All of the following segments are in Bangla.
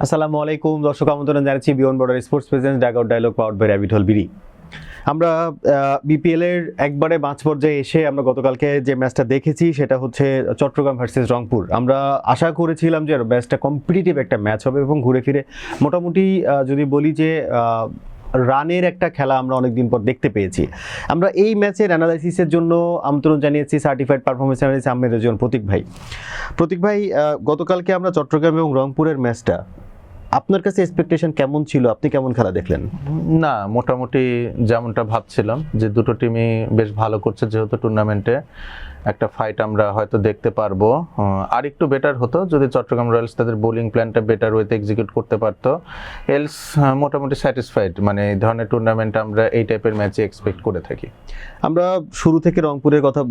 আসসালামু আলাইকুম দর্শক, আমন্ত্রণ জানাচ্ছি beyond border sports presence dugout dialogue powered by Rabbit BD. আমরা বিপিএল এর একবারে মাঝ পর্যায়ে এসে আমরা গতকালকে যে ম্যাচটা দেখেছি সেটা হচ্ছে চট্টগ্রাম ভার্সেস রংপুর। আমরা আশা করেছিলাম যে ম্যাচটা কম্পিটিটিভ একটা ম্যাচ হবে এবং ঘুরে ফিরে মোটামুটি যদি বলি যে রানের একটা খেলা আমরা অনেকদিন পর দেখতে পেয়েছি। আমরা এই ম্যাচের অ্যানালাইসিসের জন্য আমন্ত্রণ জানিয়েছি certified performance analyst Ahmed Rezon Protik ভাই, গতকালকে আমরা চট্টগ্রাম এবং রংপুরের ম্যাচটা আপনার কাছে এক্সপেকটেশন কেমন ছিল? আপনি কেমন খেলা দেখলেন? না, মোটামুটি যেমনটা ভাবছিলাম যে দুটো টিমই বেশ ভালো করছে, যেহেতু টুর্নামেন্টে একটা ফাইট আমরা হয়তো দেখতে পারবো। আর একটু বেটার হতো যদি চট্টগ্রাম রয়্যালস তাদের বোলিং প্ল্যানটা বেটার ওয়েতে এক্সিকিউট করতে পারতো। এলস মোটামুটি স্যাটিসফাইড, মানে এই ধরনের টুর্নামেন্ট আমরা এই টাইপের ম্যাচে এক্সপেক্ট করে থাকি। আমরা শুরু থেকে রংপুরের কথা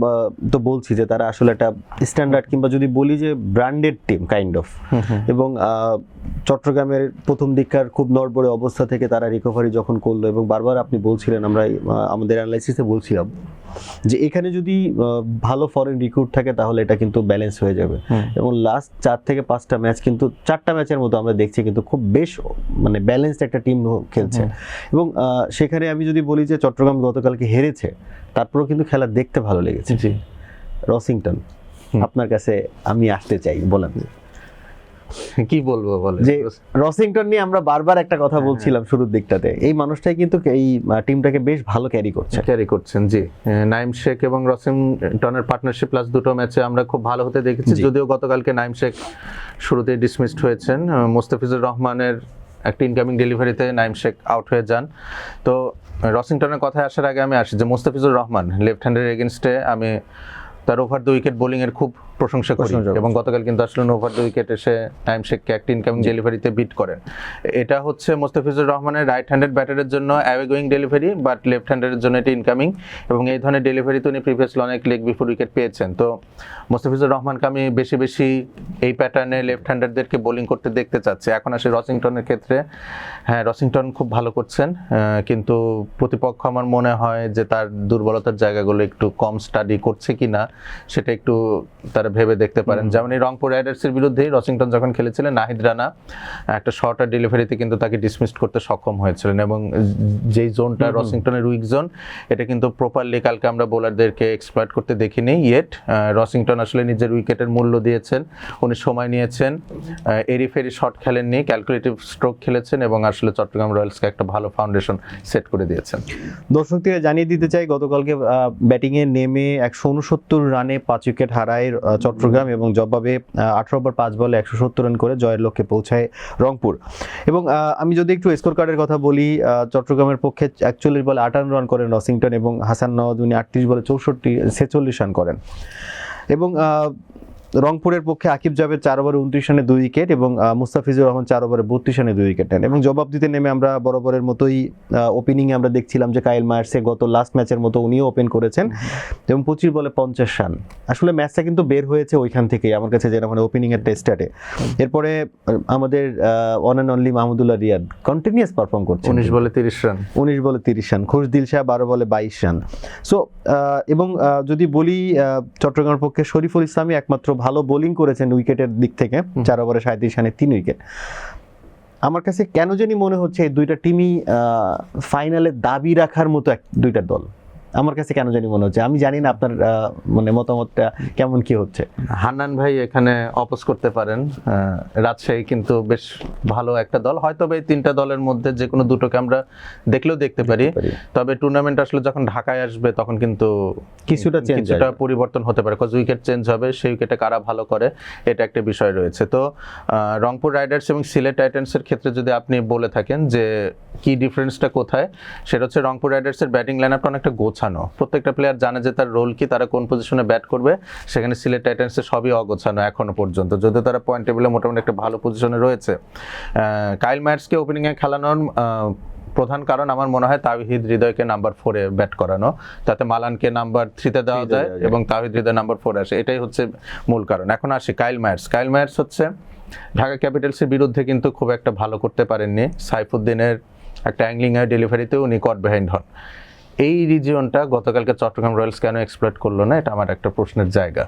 তো বলছি যে তারা আসলে একটা স্ট্যান্ডার্ড কিংবা যদি বলি যে ব্র্যান্ডেড টিম কাইন্ড অফ, এবং চট্টগ্রামের প্রথম দিককার খুব নড়বড়ে অবস্থা থেকে তারা রিকভারি যখন করলো, এবং বারবার আপনি বলছিলেন, আমরা আমাদের অ্যানালাইসিসে বলছিলাম যে এখানে যদি ভালো ফরেন রিক্রুট থাকে তাহলে এটা কিন্তু ব্যালেন্স হয়ে যাবে। এবং লাস্ট 4 থেকে 5টা ম্যাচ কিন্তু 4টা ম্যাচের মতো আমরা দেখছি কিন্তু খুব বেশ মানে ব্যালেন্সড একটা টিম খেলছে। এবং সেখানে আমি যদি বলি যে চট্টগ্রাম গতকালকে হেরেছে, তারপরেও কিন্তু খেলা দেখতে ভালো লেগেছে। জি, রসিংটন, আপনার কাছে আমি আসতে চাই, বলেন কি বলবো বলে যে রসিংটন নিয়ে আমরা বারবার একটা কথা বলছিলাম শুরুর দিকটাতে, এই মানুষটাই কিন্তু এই টিমটাকে বেশ ভালো ক্যারি করছেন। জি, নাইম শেখ এবং রসিংটনের পার্টনারশিপ প্লাস দুটো ম্যাচে আমরা খুব ভালো হতে দেখেছি। যদিও গতকালকে নাইম শেখ শুরুতেই ডিসমিসড হয়েছেন, মোস্তাফিজুর রহমানের একটা ইনকামিং ডেলিভারিতে নাইম শেখ আউট হয়ে যান। তো রসিংটনের কথায় আসার আগে আমি আসি যে মোস্তাফিজুর রহমান লেফট হ্যান্ডের এগেনস্টে আমি তার ওভার দ্য উইকেট বোলিং এর খুব প্রশংসা করি, এবং গতকাল কিন্তু আসলে ওভার দ্য উইকেট এসে নাইম শেখকে একটা ইনকামিং ডেলিভারিতে বিট করেন। এটা হচ্ছে মোস্তাফিজুর রহমানের রাইট হ্যান্ডেড ব্যাটারের জন্য away going delivery, but left হ্যান্ডের জন্য এটা ইনকামিং, এবং এই ধরনের ডেলিভারিতে উনি প্রিভিয়াসলি অনেক লেগ বিফোর উইকেট পেয়েছেন। তো মোস্তাফিজুর রহমানকে আমি বেশি বেশি এই প্যাটার্নে লেফট হ্যান্ডারদেরকে বোলিং করতে দেখতে চাচ্ছি। এখন আসে রসিংটনের ক্ষেত্রে, হ্যাঁ রসিংটন খুব ভালো করছেন, কিন্তু প্রতিপক্ষ আমার মনে হয় যে তার দুর্বলতার জায়গাগুলো একটু কম স্টাডি করছে কিনা সেটা একটু তারা ভেবে দেখতে পারেন। যেমন এই রংপুর রাইডার্সের বিরুদ্ধেই রসিংটন যখন খেলেছিলেন, নাহিদ রানা একটা শর্টার ডেলিভারিতে কিন্তু তাকে ডিসমিসড করতে সক্ষম হয়েছিলেন, এবং যেই জোনটা রসিংটনের উইক জোন, এটা কিন্তু প্রপারলি কালকে আমরা বোলারদেরকে এক্সপ্লয়েট করতে দেখিনি ইয়েট। রসিংটন আসলে নিজের উইকেটের মূল্য দিয়েছেন, উনি সময় নিয়েছেন, এরি ফেরি শট খেলেননি, ক্যালকুলেটিভ স্ট্রোক খেলেছেন, এবং আসলে চট্টগ্রাম রয়্যালসকে একটা ভালো ফাউন্ডেশন সেট করে দিয়েছেন। দর্শকদের জানিয়ে দিতে চাই, গতকালকে ব্যাটিংয়ে নেমে 169 রানে 5 উইকেট হারায় চট্টগ্রাম, এবং জবাবে 18 ওভার 5 বলে 170 রান করে জয়ের লক্ষ্যে পৌঁছায় রংপুর। এবং আমি যদি একটু স্কোর কার্ডের কথা বলি, চট্টগ্রামের পক্ষে 41 বলে 58 রান করেন রসিংটন, এবং হাসান নওয়াজ উনি 38 বলে 46 রান করেন। এবং রংপুরের পক্ষে আকিব জাভেদ 4 ওভারে 29 রানে 2 উইকেট, এবং মুস্তাফিজুর রহমান 4 ওভারে 32 রানে 2 উইকেট নেন। এবং জবাব দিতে নেমে আমরা বরাবরের মতোই ওপেনিংয়ে আমরা দেখছিলাম যে কাইল মায়ার্সে গত লাস্ট ম্যাচের মতো উনিও ওপেন করেছেন, এবং 25 বলে 50 রান। আসলে ম্যাচটা কিন্তু বের হয়েছে ওইখান থেকেই আমার কাছে, যেটা মানে ওপেনিংয়ের টেস্টে। এরপরে আমাদের one and only Mahmudullah Riyad continuous perform করছে, 19 বলে 30 রান। খুশ দিলশা 12 বলে 22 রান। সো এবং যদি বলি চট্টগ্রামের পক্ষে শরীফুল ইসলামই একমাত্র ভালো বোলিং করেছেন উইকেটের দিক থেকে, 4 ওভারে 37 রানে 3 উইকেট। আমার কাছে কেন জানি মনে হচ্ছে এই দুইটা টিমই ফাইনালে দাবি রাখার মতো দুইটা দল। আমার কাছে কেন জানি মনে হচ্ছে, আমি জানি না আপনার মানে মতামতটা কেমন কি হচ্ছে। হান্নান ভাই এখানে অপোজ করতে পারেন, রাজশাহী কিন্তু বেশ ভালো একটা দল, হয়তো এই 3টা দলের মধ্যে যে কোনো দুটোকে আমরা দেখলেও দেখতে পারি। তবে টুর্নামেন্ট আসলে যখন ঢাকায় আসবে তখন কিন্তু কিছুটা পরিবর্তন হতে পারে, কজ উইকেট চেঞ্জ হবে, সেই উইকেটে কারা ভালো করে এটা একটা বিষয় রয়েছে। তো রংপুর রাইডার্স এবং সিলেট টাইটান্সের ক্ষেত্রে যদি আপনি বলে থাকেন যে কি ডিফারেন্সটা কোথায়, সেটা হচ্ছে রংপুর রাইডার্সের ব্যাটিং লাইনআপটা অনেকটা গোছানো, প্রত্যেকটা প্লেয়ার জানে যে তার রোল কি, তারা কোন পজিশনে ব্যাট করবে। সেখানে সিলেট টাইটান্সের সবই অগোছানো এখনো পর্যন্ত, যদিও তারা পয়েন্ট টেবিলে মোটামুটি একটা ভালো পজিশনে রয়েছে। কাইল মায়ার্সকে ওপেনিংয়ে খেলানোর প্রধান কারণ আমার মনে হয় তাওহিদ হৃদয়কে নাম্বার 4-এ ব্যাট করানো, তাতে মালানকে নাম্বার 3-তে দেওয়া যায় এবং তাওহিদ হৃদয় নাম্বার 4-এ আসে, এটাই হচ্ছে মূল কারণ। এখন আসি কাইল মায়ার্স হচ্ছে ঢাকা ক্যাপিটালসের বিরুদ্ধে কিন্তু খুব একটা ভালো করতে পারেননি। সাইফুদ্দিনের একটা অ্যাংলিং ডেলিভারিতেও উনি কট বিহাইন্ড হন। এই রিজিয়নটা গতকালকে চট্টগ্রাম রয়্যালস কেন এক্সপ্লয়েট করলো না, এটা আমার একটা প্রশ্নের জায়গা।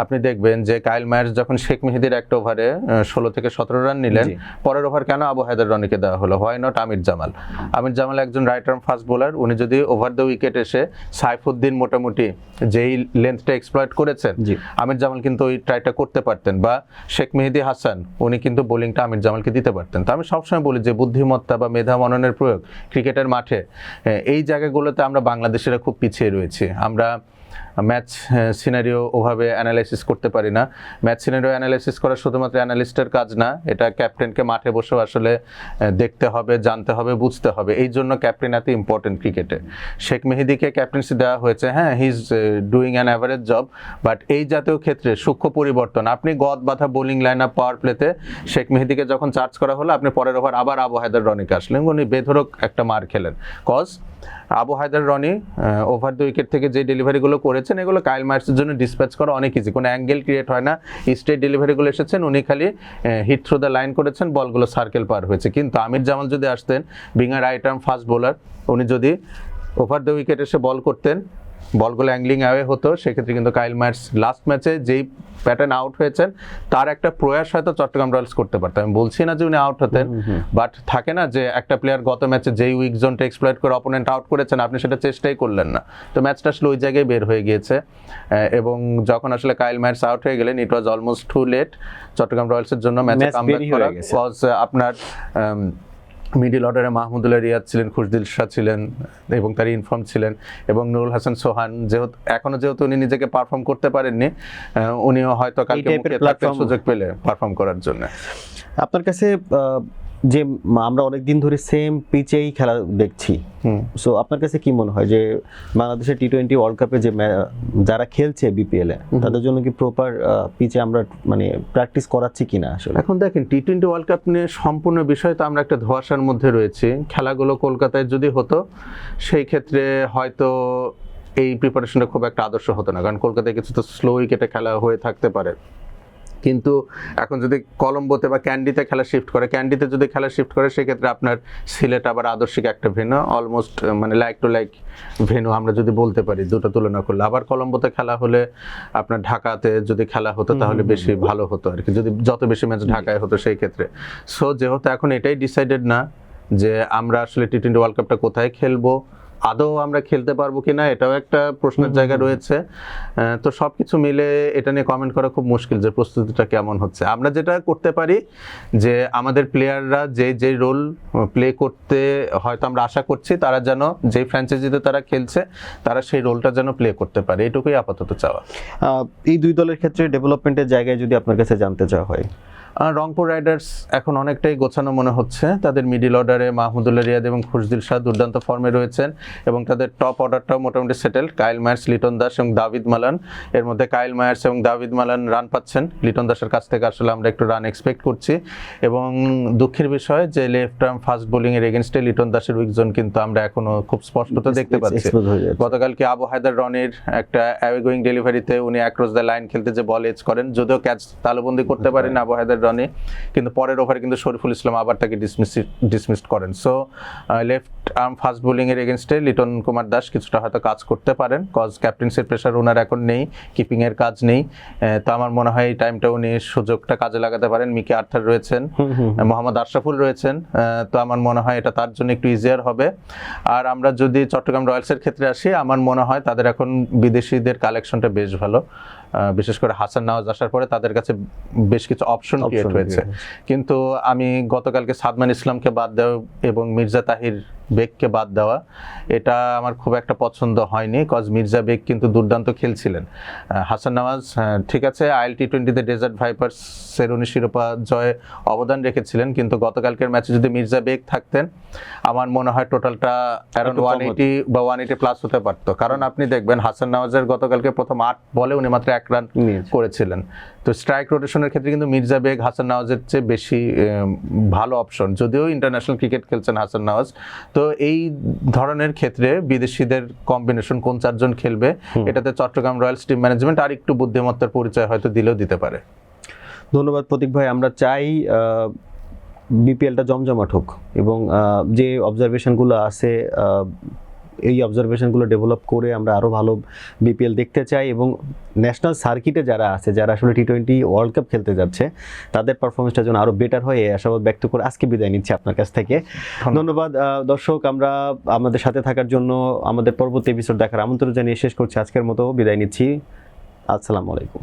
আপনি দেখবেন যে কাইল মায়ার্স যখন শেখ মেহেদীর একটা ওভারে 16 থেকে 17 রান নিলেন, পরের ওভার কেন আবু হায়দার রনিকে দেওয়া হলো? হোয়াই নট আমির জামাল? আমির জামাল একজন রাইট আর্ম ফাস্ট বোলার, উনি যদি ওভার দ্য উইকেট এসে সাইফুদ্দিন মোটামুটি যেই লেন্থটা এক্সপ্লয়েট করেছেন, আমির জামাল কিন্তু ওই ট্রাইটা করতে পারতেন, বা শেখ মেহেদী হাসান উনি কিন্তু বোলিংটা আমির জামালকে দিতে পারতেন। তো আমি সবসময় বলি যে বুদ্ধিমত্তা বা মেধা মননের প্রয়োগ ক্রিকেটের মাঠে, এই জায়গাগুলোতে আমরা বাংলাদেশিরা খুব পিছিয়ে রয়েছি। আমরা ম্যাচ সিনারিও ওভাবে অ্যানালাইসিস করতে পারি না। ম্যাচ সিনারিও অ্যানালাইসিস করা শুধুমাত্র অ্যানালিস্টের কাজ না, এটা ক্যাপ্টেনকে মাঠে বসেও আসলে দেখতে হবে, জানতে হবে, বুঝতে হবে। এই জন্য ক্যাপ্টেন এত ইম্পর্টেন্ট ক্রিকেটে। শেখ মেহেদীকে ক্যাপ্টেন্সি দেওয়া হয়েছে, হ্যাঁ, he is doing an average job, but এই জাতীয় ক্ষেত্রে সূক্ষ্ম পরিবর্তন, আপনি গদ বাঁধা বোলিং লাইন আপ পাওয়ার প্লেতে শেখ মেহেদীকে যখন চার্জ করা হলো, আপনি পরের ওভার আবার আবু হায়দার রনিকে আসলেন, উনি বেধরক একটা মার খেলেন। Cause Abu Hider Rony over the wicket থেকে যে ডেলিভারিগুলো করেছেন, এগুলো কাইল মায়ার্সের জন্য ডিসপ্যাচ করা অনেক ইজি, কোনো অ্যাঙ্গেল ক্রিয়েট হয় না, স্ট্রেট ডেলিভারিগুলো এসেছেন, উনি খালি হিট থ্রু দ্য লাইন করেছেন, বলগুলো সার্কেল পার হয়েছে। কিন্তু আমির জামাল যদি আসতেন, being a right arm fast bowler, উনি যদি ওভার দ্য উইকেট এসে বল করতেন, বলগুলো অ্যাঙ্গলিং অ্যাওয়ে হতো, সেক্ষেত্রে কিন্তু কাইল মায়ার্স লাস্ট ম্যাচে যেই প্যাটার্ন আউট হয়েছেন, তার একটা প্রয়াস হয়তো চট্টগ্রাম রয়্যালস করতে পারতেন। আমি বলছি না যে উনি আউট হতেন, বাট থাকে না যে একটা প্লেয়ার গত ম্যাচে যেই উইক জোনটা এক্সপ্লয়েট করে অপোনেন্ট আউট করেছেন, আপনি সেটা চেষ্টাই করলেন না, তো ম্যাচটা আসলে ওই জায়গায় বের হয়ে গিয়েছে। এবং যখন আসলে কাইল মায়ার্স আউট হয়ে গেলেন, it was almost too late Chattogram রয়্যালসের জন্য ম্যাচে কামব্যাক করা। কজ আপনার মিডল অর্ডারে মাহমুদুল্লাহ রিয়াদ ছিলেন, খুশদিল শাহ ছিলেন এবং তার ইনফর্ম ছিলেন, এবং নুরুল হাসান সোহান যেহেতু উনি নিজেকে পারফর্ম করতে পারেননি, উনিও হয়তো কালকে সুযোগ পেলে পারফর্ম করার জন্য। আপনার কাছে যে আমরা অনেকদিন ধরে সেম পিচেই খেলা দেখছি, সো আপনার কাছে কি মনে হয় যে বাংলাদেশের টি-20 ওয়ার্ল্ড কাপে যে যারা খেলছে বিপিএল এ, তাদের জন্য কি প্রপার পিচে আমরা মানে প্র্যাকটিস করাচ্ছি কিনা? আসলে এখন দেখেন, টি-20 ওয়ার্ল্ড কাপ নিয়ে সম্পূর্ণ বিষয় তো আমরা একটা ধোঁয়াশার মধ্যে রয়েছি। খেলাগুলো কলকাতায় যদি হতো, সেই ক্ষেত্রে হয়তো এই প্রিপারেশনটা খুব একটা আদর্শ হতো না, কারণ কলকাতায় কিছু তো স্লো উইকেটে খেলা হয়ে থাকতে পারে। কিন্তু এখন যদি কলম্বোতে বা ক্যান্ডিতে খেলা শিফট করে, সেক্ষেত্রে আপনার সিলেট আবার আদর্শিক একটা ভেন্যু, অলমোস্ট মানে লাইক টু লাইক ভেন্যু আমরা যদি বলতে পারি দুটো তুলনা করলে। আবার কলম্বোতে খেলা হলে, আপনার ঢাকাতে যদি খেলা হতো তাহলে বেশি ভালো হতো আর কি, যদি যত বেশি ম্যাচ ঢাকায় হতো সেই ক্ষেত্রে। সো যেহেতু এখন এটাই ডিসাইডেড না যে আমরা আসলে টি-20 ওয়ার্ল্ড কাপটা কোথায় খেলবো, আদৌ আমরা খেলতে পারবো কিনা, এটাও একটা প্রশ্নের জায়গা রয়েছে। তো সবকিছু মিলে এটা নিয়ে কমেন্ট করা খুব মুশকিল যে প্রস্তুতিটা কেমন হচ্ছে। আমরা যেটা করতে পারি যে আমাদের প্লেয়াররা যে রোল প্লে করতে হয়তো আমরা আশা করছি, তারা যেন যেই ফ্র্যাঞ্চাইজিতে তারা খেলছে, তারা সেই রোলটা যেন প্লে করতে পারে, এটুকুই আপাতত চাওয়া। এই দুই দলের ক্ষেত্রে ডেভেলপমেন্টের জায়গায় যদি আপনার কাছে জানতে চাওয়া হয়, রংপুর রাইডার্স এখন অনেকটাই গোছানো মনে হচ্ছে। তাদের মিডল অর্ডারে মাহমুদুল্লাহ রিয়াদ এবং খুশদিল শাহ দুর্দান্ত ফর্মে রয়েছেন, এবং তাদের টপ অর্ডারটাও মোটামুটি settled. Kyle Mayers, Liton Das এবং দাভিদ মালান, এর মধ্যে কাইল মায়ার্স এবং দাভিদ মালান রান পাচ্ছেন, লিটন দাসের কাছ থেকে আসলে আমরা একটু রান এক্সপেক্ট করছি। এবং দুঃখের বিষয় যে লেফট আর্ম ফাস্ট বোলিংয়ের এগেনস্টে লিটন দাসের উইক জোন কিন্তু আমরা এখনো খুব স্পষ্টত দেখতে পাচ্ছি। গতকালকে আবু হায়দার রনির একটা অ্যাওয়ে গোয়িং ডেলিভারিতে উনি অ্যাক্রস দ্য লাইন খেলতে যে বল এজ করেন, যদিও ক্যাচ তালুবন্দি করতে পারেন আবু হায়দার রনি, কিন্তু পরের ওভারে কিন্তু শরীফুল ইসলাম আবার তাকে ডিসমিসড করেন। So left arm fast bowling এর এগেনস্টে লিটন কুমার দাস কিছুটা হয়তো কাজ করতে পারেন, কজ ক্যাপ্টেন্সির প্রেশার ওনার এখন নেই, কিপিং এর কাজ নেই। তো আমার মনে হয় এই টাইমটা উনি সুযোগটা কাজে লাগাতে পারেন। মিকি আর্থার রয়েছেন, মোহাম্মদ আশরাফুল রয়েছেন, তো আমার মনে হয় এটা তার জন্য একটু ইজিয়ার হবে। আর আমরা যদি চট্টগ্রাম রয়্যালসের ক্ষেত্রে আসি, আমার মনে হয় তাদের এখন বিদেশিদের কালেকশনটা বেশ ভালো, বিশেষ করে হাসান নওয়াজ আসার পরে তাদের কাছে বেশ কিছু অপশন ক্রিয়েট হয়েছে। কিন্তু আমি গতকালকে সাদমান ইসলামকে বাদ দেওয়া এবং মির্জা তাহির বেগকে বাদ দেওয়া, এটা আমার খুব একটা পছন্দ হয়নি, কজ মির্জা বেগ কিন্তু দুর্দান্ত খেলছিলেন। হাসান নওয়াজ ঠিক আছে, আইএল টি-20তে ডেজার্ট ভাইপার্সের উনি শিরোপা জয়ে অবদান রেখেছিলেন, কিন্তু গতকালকের ম্যাচে যদি মির্জা বেগ থাকতেন, আমার মনে হয় টোটালটা অ্যারাউন্ড 180 বা 180 প্লাস হতে পারতো। কারণ আপনি দেখবেন হাসান নওয়াজের গতকালকে প্রথম 8 বলে উনি মাত্র 1 রান করেছিলেন। তো স্ট্রাইক রোটেশনের ক্ষেত্রে কিন্তু মির্জা বেগ হাসান নওয়াজের চেয়ে বেশি ভালো অপশন, যদিও ইন্টারন্যাশনাল ক্রিকেট খেলছেন হাসান নওয়াজ। তো এই ধরনের ক্ষেত্রে বিদেশিদের কম্বিনেশন কোন 4 জন খেলবে, এটাতে চট্টগ্রাম রয়্যালস টিম ম্যানেজমেন্ট আর একটু বুদ্ধিমত্তার পরিচয় হয়তো দিলেও দিতে পারে। ধন্যবাদ প্রতীক ভাই। আমরা চাই বিপিএলটা জমজমাট হোক, এবং যে অবজারভেশনগুলো আছে এই অবজারভেশনগুলো ডেভেলপ করে আমরা আরও ভালো বিপিএল দেখতে চাই, এবং ন্যাশনাল সার্কিটে যারা আছে, যারা আসলে টি-20 ওয়ার্ল্ড কাপ খেলতে যাচ্ছে, তাদের পারফরমেন্সটা যেন আরও বেটার হয় এই আশাবাদ ব্যক্ত করে আজকে বিদায় নিচ্ছি আপনার কাছ থেকে। ধন্যবাদ দর্শক, আমরা আমাদের সাথে থাকার জন্য, আমাদের পরবর্তী এপিসোড দেখার আমন্ত্রণ জানিয়ে শেষ করছি, আজকের মতো বিদায় নিচ্ছি। আসসালামু আলাইকুম।